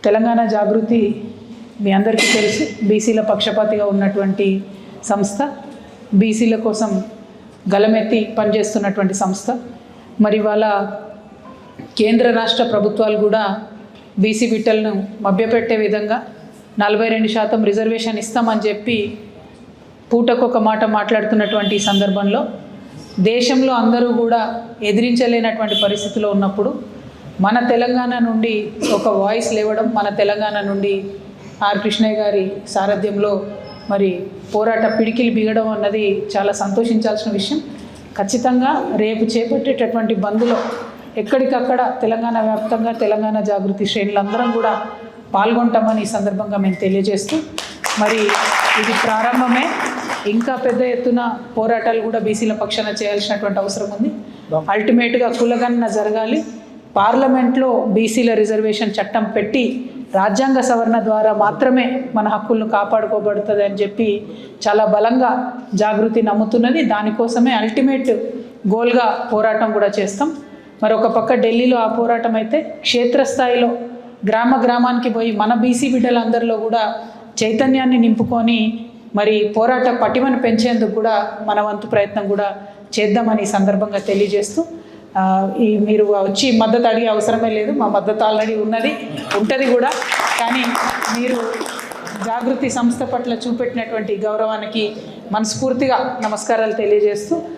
తెలంగాణ జాగృతి మీ అందరికీ తెలుసు, బీసీల పక్షపాతిగా ఉన్నటువంటి సంస్థ, బీసీల కోసం గలమెత్తి పనిచేస్తున్నటువంటి సంస్థ. మరి వాళ్ళ కేంద్ర రాష్ట్ర ప్రభుత్వాలు కూడా బీసీ బిడ్డలను మభ్యపెట్టే విధంగా 42% రిజర్వేషన్ ఇస్తామని చెప్పి పూటకొక మాట మాట్లాడుతున్నటువంటి సందర్భంలో దేశంలో అందరూ కూడా ఎదిరించలేనటువంటి పరిస్థితిలో ఉన్నప్పుడు మన తెలంగాణ నుండి ఒక వాయిస్ లేవడం, మన తెలంగాణ నుండి ఆర్ కృష్ణయ్య గారి సారథ్యంలో మరి పోరాట పిడికిలు బిగడం అన్నది చాలా సంతోషించాల్సిన విషయం. ఖచ్చితంగా రేపు చేపట్టేటటువంటి బంద్లో ఎక్కడికక్కడ తెలంగాణ వ్యాప్తంగా తెలంగాణ జాగృతి శ్రేణులందరం కూడా పాల్గొంటామని ఈ సందర్భంగా మేము తెలియజేస్తూ, మరి ఇది ప్రారంభమే, ఇంకా పెద్ద ఎత్తున పోరాటాలు కూడా బీసీల పక్షాన చేయాల్సినటువంటి అవసరం ఉంది. అల్టిమేట్గా కులగణన జరగాలి. పార్లమెంట్లో బీసీల రిజర్వేషన్ చట్టం పెట్టి రాజ్యాంగ సవరణ ద్వారా మాత్రమే మన హక్కులను కాపాడుకోబడుతుంది అని చెప్పి చాలా బలంగా జాగృతి నమ్ముతున్నది. దానికోసమే అల్టిమేట్ గోల్గా పోరాటం కూడా చేస్తాం. మరి ఒక పక్క ఢిల్లీలో ఆ పోరాటం అయితే, క్షేత్రస్థాయిలో గ్రామ గ్రామానికి పోయి మన బీసీ బిడ్డలందరిలో కూడా చైతన్యాన్ని నింపుకొని మరి పోరాట పటిమను పెంచేందుకు కూడా మన వంతు ప్రయత్నం కూడా చేద్దామని ఈ సందర్భంగా తెలియజేస్తూ, మీరు వచ్చి మద్దతు అడిగే అవసరమే లేదు, మా మద్దతు ఆల్రెడీ ఉన్నది, ఉంటుంది కూడా. కానీ మీరు జాగృతి సంస్థ పట్ల చూపెట్టినటువంటి గౌరవానికి మనస్ఫూర్తిగా నమస్కారాలు తెలియజేస్తూ